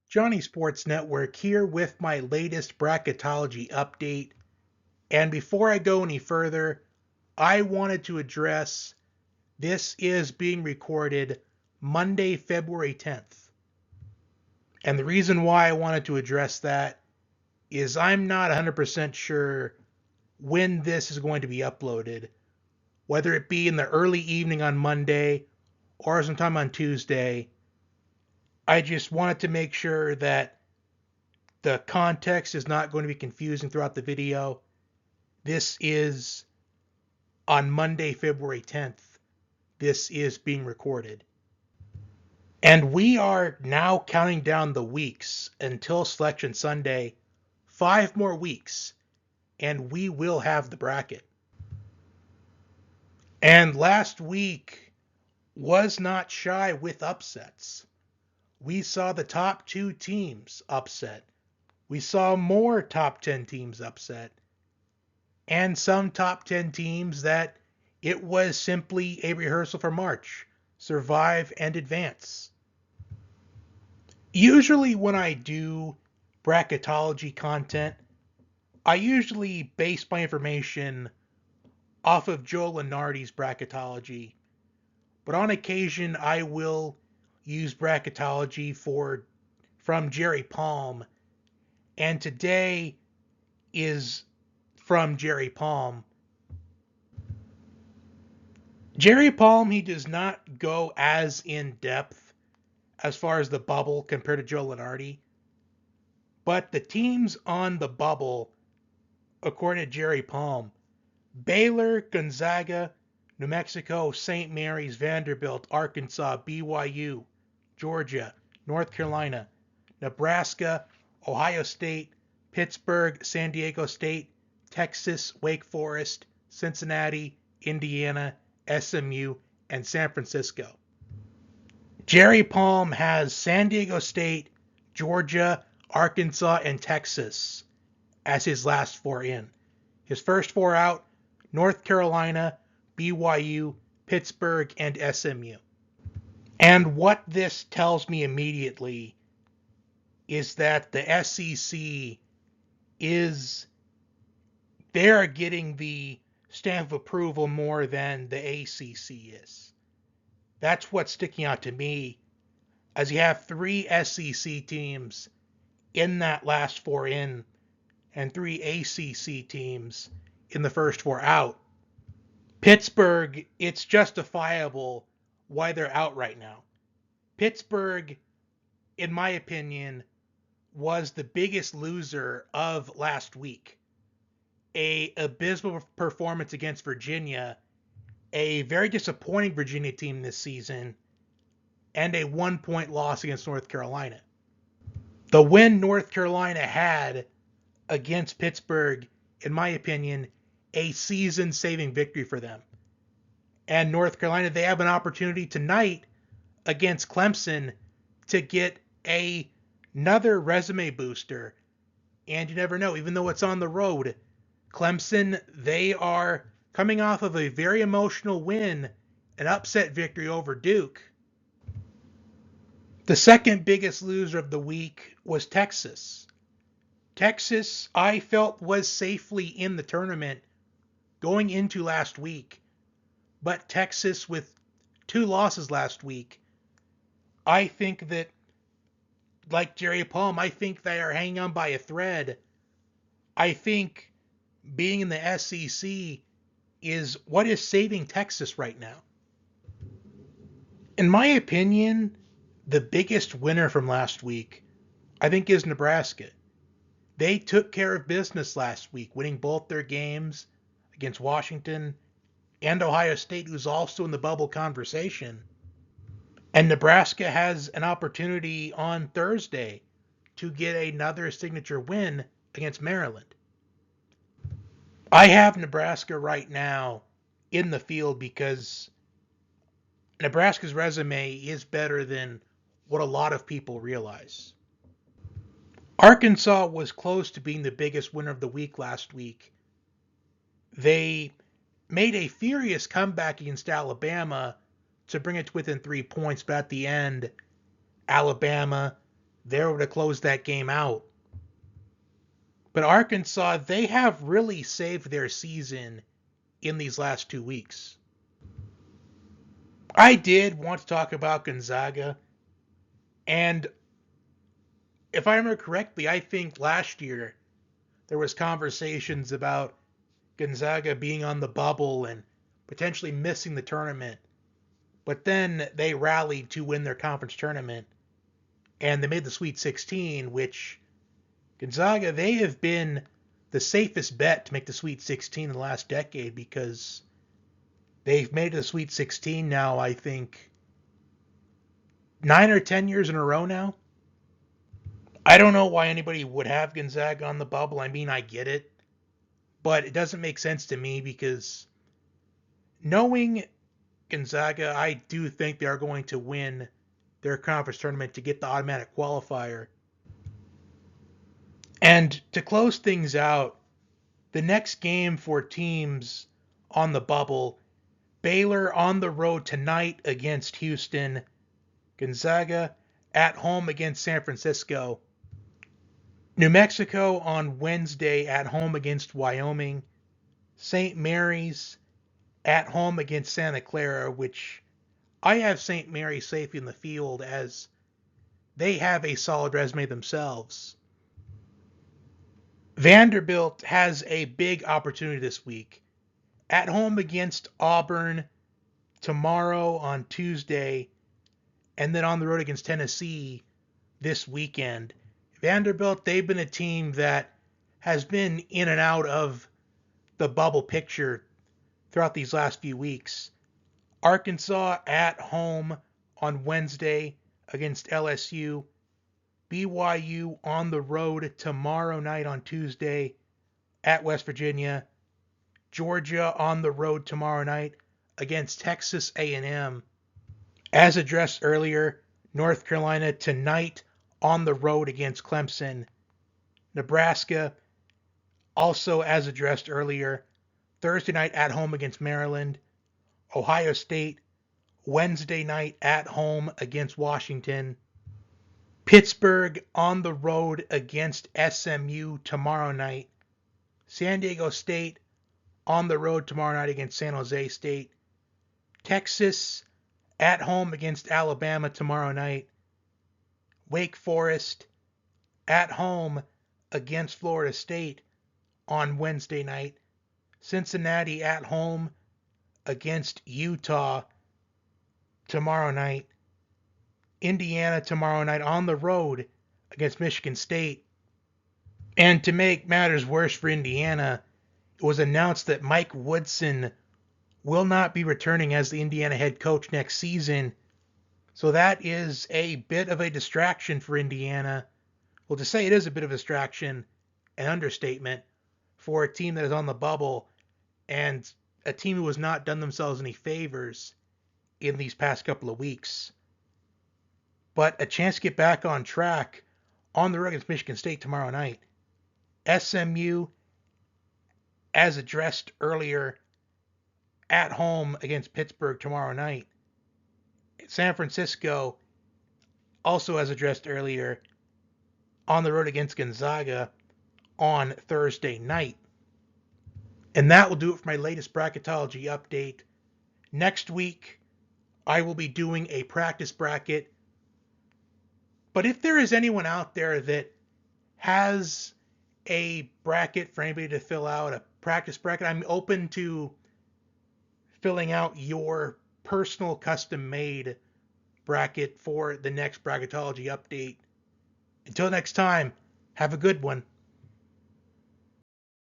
Johnny Sports Network here with my latest Bracketology update. And before I go any further, I wanted to address this is being recorded Monday, February 10th. And the reason why I wanted to address that is I'm not 100% sure when this is going to be uploaded, whether it be in the early evening on Monday or sometime on Tuesday. I just wanted to make sure that the context is not going to be confusing throughout the video. This is on Monday, February 10th. This is being recorded. And we are now counting down the weeks until Selection Sunday. 5 more weeks, and we will have the bracket. And last week was not shy with upsets. We saw the top 2 teams upset. We saw more top 10 teams upset. And some top 10 teams that it was simply a rehearsal for March. Survive and advance. Usually when I do bracketology content, I usually base my information off of Joe Lunardi's bracketology. But on occasion, I will use bracketology from Jerry Palm. And today is from Jerry Palm. Jerry Palm, he does not go as in depth as far as the bubble compared to Joe Lunardi. But the teams on the bubble, according to Jerry Palm, Baylor, Gonzaga, New Mexico, St. Mary's, Vanderbilt, Arkansas, BYU, Georgia, North Carolina, Nebraska, Ohio State, Pittsburgh, San Diego State, Texas, Wake Forest, Cincinnati, Indiana, SMU, and San Francisco. Jerry Palm has San Diego State, Georgia, Arkansas, and Texas as his last 4 in. His first 4 out, North Carolina, BYU, Pittsburgh, and SMU. And what this tells me immediately is that the SEC they're getting the stamp of approval more than the ACC is. That's what's sticking out to me, as you have 3 SEC teams in that last 4 in and 3 ACC teams in the first 4 out. Pittsburgh, it's justifiable why they're out right now. Pittsburgh, in my opinion, was the biggest loser of last week. A abysmal performance against Virginia, a very disappointing Virginia team this season, and a 1-point loss against North Carolina. The win North Carolina had against Pittsburgh, in my opinion, a season-saving victory for them. And North Carolina, they have an opportunity tonight against Clemson to get another resume booster. And you never know, even though it's on the road, Clemson, they are coming off of a very emotional win, an upset victory over Duke. The second biggest loser of the week was Texas. Texas, I felt, was safely in the tournament going into last week. But Texas, with 2 losses last week, I think that, like Jerry Palm, I think they are hanging on by a thread. I think being in the SEC is what is saving Texas right now. In my opinion, the biggest winner from last week, I think, is Nebraska. They took care of business last week, winning both their games against Washington and Ohio State, who's also in the bubble conversation. And Nebraska has an opportunity on Thursday to get another signature win against Maryland. I have Nebraska right now in the field because Nebraska's resume is better than what a lot of people realize. Arkansas was close to being the biggest winner of the week last week. They made a furious comeback against Alabama to bring it to within 3 points, but at the end, Alabama, they were able to close that game out. But Arkansas, they have really saved their season in these last 2 weeks. I did want to talk about Gonzaga, and if I remember correctly, I think last year there was conversations about Gonzaga being on the bubble and potentially missing the tournament. But then they rallied to win their conference tournament, and they made the Sweet 16, which Gonzaga, they have been the safest bet to make the Sweet 16 in the last decade because they've made the Sweet 16 now, I think, 9 or 10 years in a row now. I don't know why anybody would have Gonzaga on the bubble. I mean, I get it, but it doesn't make sense to me because knowing Gonzaga, I do think they are going to win their conference tournament to get the automatic qualifier. And to close things out, the next game for teams on the bubble, Baylor on the road tonight against Houston, Gonzaga at home against San Francisco, New Mexico on Wednesday at home against Wyoming, St. Mary's at home against Santa Clara, which I have St. Mary's safe in the field as they have a solid resume themselves. Vanderbilt has a big opportunity this week. At home against Auburn tomorrow on Tuesday, and then on the road against Tennessee this weekend. Vanderbilt, they've been a team that has been in and out of the bubble picture throughout these last few weeks. Arkansas at home on Wednesday against LSU. BYU on the road tomorrow night on Tuesday at West Virginia. Georgia on the road tomorrow night against Texas A&M. As addressed earlier, North Carolina tonight on the road against Clemson. Nebraska, also as addressed earlier, Thursday night at home against Maryland. Ohio State, Wednesday night at home against Washington. Pittsburgh on the road against SMU tomorrow night. San Diego State on the road tomorrow night against San Jose State. Texas at home against Alabama tomorrow night. Wake Forest at home against Florida State on Wednesday night. Cincinnati at home against Utah tomorrow night. Indiana tomorrow night on the road against Michigan State. And to make matters worse for Indiana, it was announced that Mike Woodson will not be returning as the Indiana head coach next season. So that is a bit of a distraction for Indiana. Well, to say it is a bit of a distraction, an understatement for a team that is on the bubble and a team who has not done themselves any favors in these past couple of weeks. But a chance to get back on track on the road against Michigan State tomorrow night. SMU, as addressed earlier, at home against Pittsburgh tomorrow night. San Francisco, also as addressed earlier, on the road against Gonzaga on Thursday night. And that will do it for my latest bracketology update. Next week, I will be doing a practice bracket. But if there is anyone out there that has a bracket for anybody to fill out, a practice bracket, I'm open to filling out your personal custom-made bracket for the next bracketology update. Until next time, have a good one.